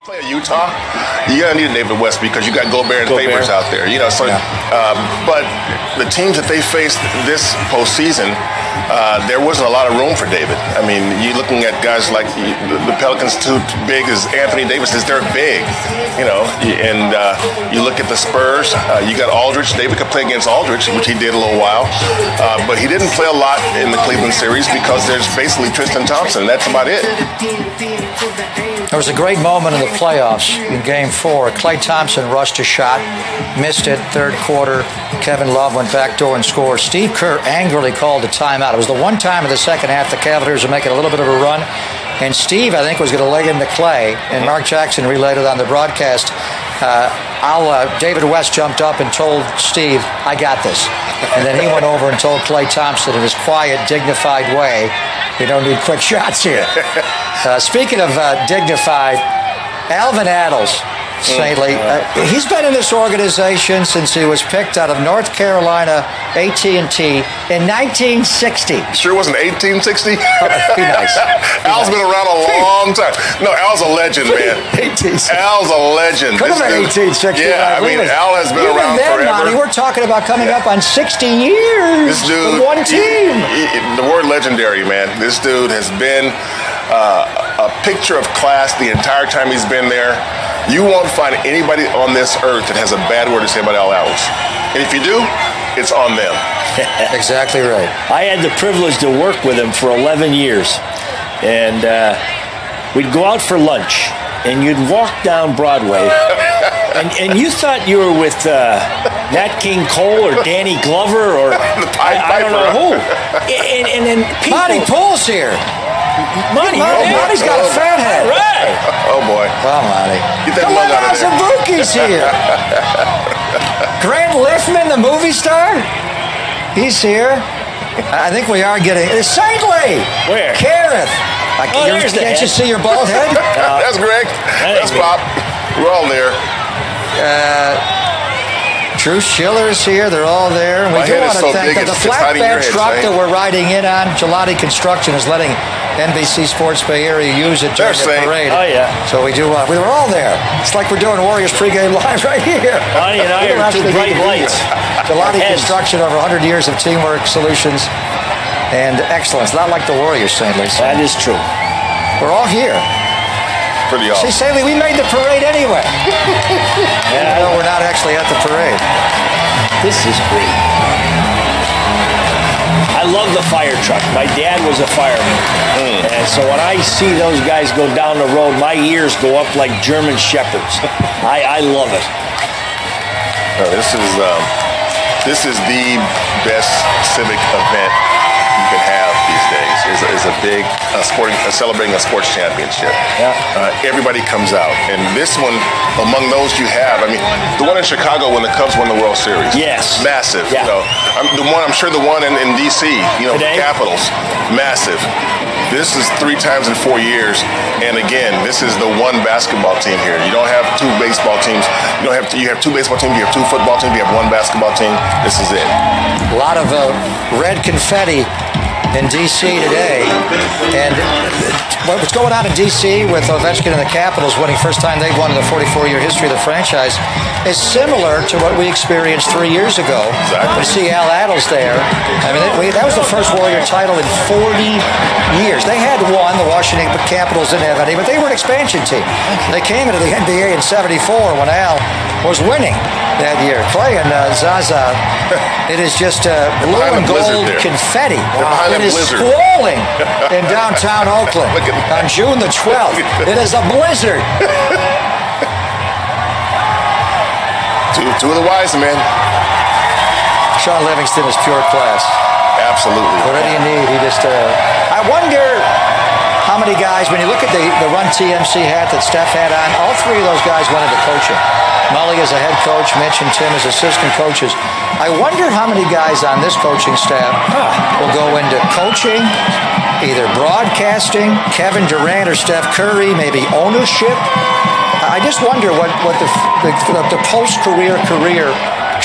Play at Utah, you gotta need a David West because you got Gobert and Favors out there. But the teams that they faced this postseason, there wasn't a lot of room for David. I mean, you're looking at guys like the Pelicans, too big as Anthony Davis is. They're big, and you look at the Spurs. You got Aldridge. David could play against Aldridge, which he did a little while, but he didn't play a lot in the Cleveland series because there's basically Tristan Thompson. That's about it. There was a great moment in the playoffs in Game 4. Klay Thompson rushed a shot, missed it. Third quarter, Kevin Love went backdoor and scored. Steve Kerr angrily called a timeout. It was the one time in the second half the Cavaliers were making a little bit of a run, and Steve, I think, was going to leg into Klay, and Mark Jackson relayed it on the broadcast. David West jumped up and told Steve, "I got this." And then he went over and told Klay Thompson in his quiet, dignified way, "We don't need quick shots here." Speaking of dignified, Alvin Adels, Saintly, he's been in this organization since he was picked out of North Carolina AT&T in 1960. Sure wasn't 1860? Be nice. Al's been around a long time. No, Al's a legend, man. 1860. Al's a legend. Could have been 1860. Yeah, I mean, Al has been around then, forever. Monty, we're talking about coming up on 60 years This dude, with one team. The word legendary, man. This dude has been a picture of class the entire time he's been there. You won't find anybody on this earth that has a bad word to say about Al Adels. And if you do, it's on them. Exactly right. I had the privilege to work with him for 11 years. And we'd go out for lunch, and you'd walk down Broadway, and you thought you were with Nat King Cole or Danny Glover or I don't know who. And then people... Monty Poole's here. Monty's got a fat head. Right. Oh, boy. Well, Monty. Get that mug out of there. Zabuki's here. Grant Liffman, the movie star, he's here. I think we are getting... Saintly! Where? Kareth. There's the Can't head. you see your bald head? That's Greg. That's me. Pop. We're all there. Drew Schiller's here. They're all there. And we My do head want is to so thank big, them. The it's hiding your flatbed head, truck Saint. that we're riding in on, Gelati Construction, is letting NBC Sports Bay Area use it during They're the Saint. parade. Oh, yeah. So we do. We were all there. It's like we're doing Warriors pregame live right here. Monty and I We don't are two actually bright need to be lights. here. Gelati Heads. Construction, over 100 years of teamwork, solutions, and excellence. Not like the Warriors, Saintly. That is true. We're all here. Pretty See, awesome. Saintly, we made the parade anyway. Yeah, No, we're not actually at the parade. this is great. I love the fire truck. My dad was a fireman. And so when I see those guys go down the road, my ears go up like German shepherds. I love it. This is the best civic event you can have these days. Is a big celebrating a sports championship. Yeah. Everybody comes out, and this one, among those you have, I mean, the one in Chicago when the Cubs won the World Series. Yes. Massive. Yeah. I'm sure the one in DC, the Today? Capitals, massive. This is 3 times in 4 years, and again, this is the one basketball team here. You don't have 2 baseball teams. You have 2 baseball teams. You have 2 football teams. You have 1 basketball team. This is it. A lot of red confetti in D.C. today. And what's going on in D.C. with Ovechkin and the Capitals winning first time they've won in the 44-year history of the franchise is similar to what we experienced 3 years ago. Exactly. We see Al Adels there. I mean, that was the first Warrior title in 40 years. They had one, the Washington Capitals didn't have any, but they were an expansion team. They came into the NBA in '74 when Al was winning that year. Clay and Zaza, it is just blue behind and the blizzard gold there. confetti. behind It the is blizzard. squalling in downtown Oakland Look at that. on June the 12th. It is a blizzard. Two of the wise men. Sean Livingston is pure class. Absolutely. Whatever you need, he just... I wonder how many guys, when you look at the Run TMC hat that Steph had on, all 3 of those guys went into coaching. Mully as a head coach, Mitch and Tim as assistant coaches. I wonder how many guys on this coaching staff will go into coaching, either broadcasting, Kevin Durant or Steph Curry, maybe ownership. I just wonder what the post-career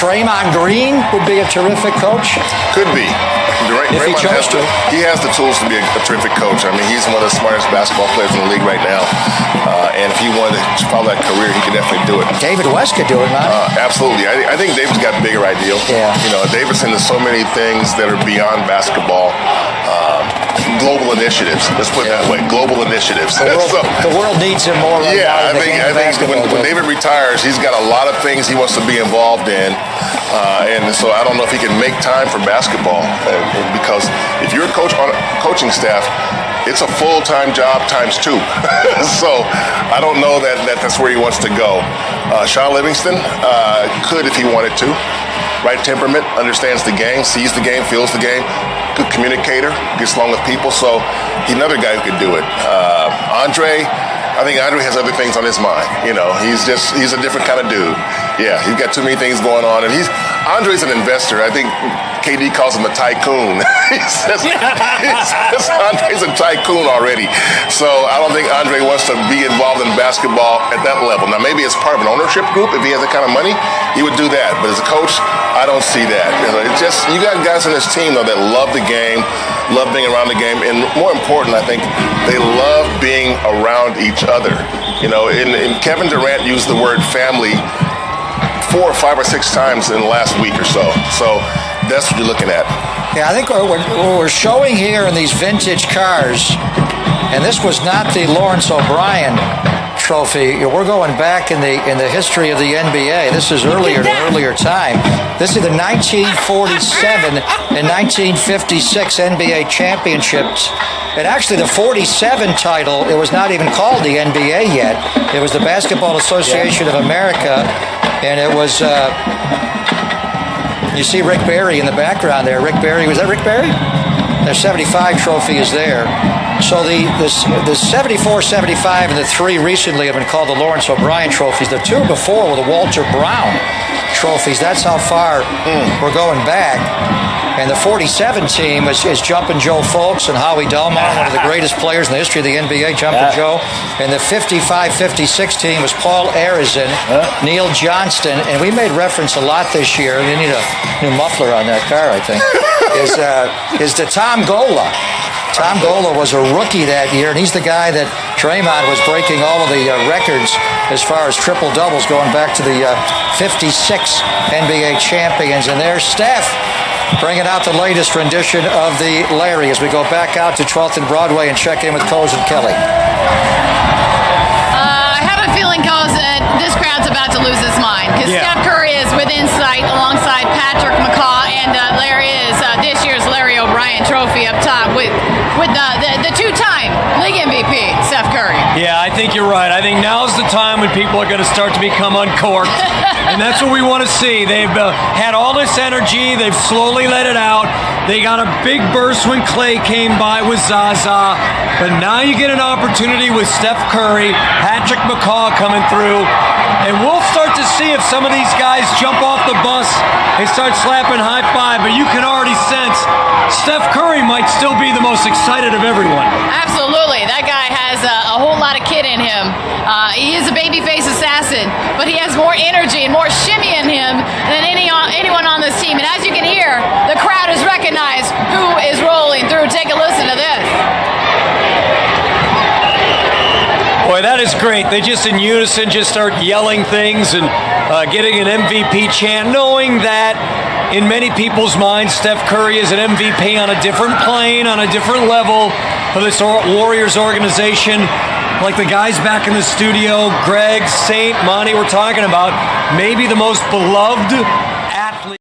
Draymond Green would be a terrific coach. Could be. If he chose to. He has the tools to be a terrific coach. I mean, he's one of the smartest basketball players in the league right now. And if he wanted to follow that career, he could definitely do it. David West could do it, man. Absolutely. I think David's got bigger ideals. Yeah. David's into so many things that are beyond basketball. Global initiatives. Let's put it that way. Global initiatives. The world needs him more right now. I think when David retires, he's got a lot of things he wants to be involved in. And so I don't know if he can make time for basketball. Because if you're a coach on a coaching staff, it's a full-time job times 2. So I don't know that's where he wants to go. Sean Livingston could if he wanted to. Right temperament, understands the game, sees the game, feels the game. Good communicator, gets along with people. So he's another guy who could do it. I think Andre has other things on his mind. He's a different kind of dude. Yeah, he's got too many things going on. And Andre's an investor. I think KD calls him a tycoon. he says Andre's a tycoon already. So I don't think Andre wants to be involved in basketball at that level. Now, maybe as part of an ownership group, if he has that kind of money, he would do that. But as a coach, I don't see that. It's just, you got guys on this team, though, that love the game, love being around the game, and more important, I think, they love being around each other. And Kevin Durant used the word family 4 or 5 or 6 times in the last week or so. So that's what you're looking at. Yeah, I think what we're showing here in these vintage cars, and this was not the Lawrence O'Brien trophy. We're going back in the history of the NBA. This is earlier time. This is the 1947 and 1956 NBA championships. And actually, the 47 title, it was not even called the NBA yet. It was the Basketball Association of America, and it was. You see Rick Barry in the background there. Rick Barry, was that Rick Barry? The 75 trophy is there. So the 74, 75, and the 3 recently have been called the Lawrence O'Brien trophies. The 2 before were the Walter Brown trophies. That's how far we're going back. And the 47 team is Jumpin' Joe Fultz and Howie Delmar, one of the greatest players in the history of the NBA, Jumpin' Joe. And the 55-56 team was Paul Arizin, Neil Johnston, and we made reference a lot this year. We need a new muffler on that car, I think. Is to Tom Gola. Tom Gola was a rookie that year, and he's the guy that Draymond was breaking all of the records as far as triple-doubles going back to the 56 NBA champions. And there's Steph bringing out the latest rendition of the Larry as we go back out to 12th and Broadway and check in with Coz and Kelly. I have a feeling, Coz, that this crowd's about to lose his mind because Steph Curry is within sight alongside Patrick McCaw, and there is this year's Larry O'Brien trophy up top with the 2-time league MVP, Steph Curry. Yeah, I think you're right. I think now's the time when people are going to start to become uncorked. And that's what we want to see. They've had all this energy. They've slowly let it out. They got a big burst when Clay came by with Zaza. But now you get an opportunity with Steph Curry, Patrick McCaw coming through. And we'll start to see if some of these guys jump off the bus and start slapping high five. But you can already sense Steph Curry might still be the most excited of everyone. Absolutely. That guy has a whole lot of kid in him. He is a babyface assassin, but he has more energy and more shimmy in him than anyone on this team. And as you can hear, the crowd has recognized who is rolling through. Take a listen to this. Boy, that is great. They just in unison just start yelling things and getting an MVP chant, knowing that in many people's minds, Steph Curry is an MVP on a different plane, on a different level of this Warriors organization. Like the guys back in the studio, Greg, Saint, Monty, we're talking about maybe the most beloved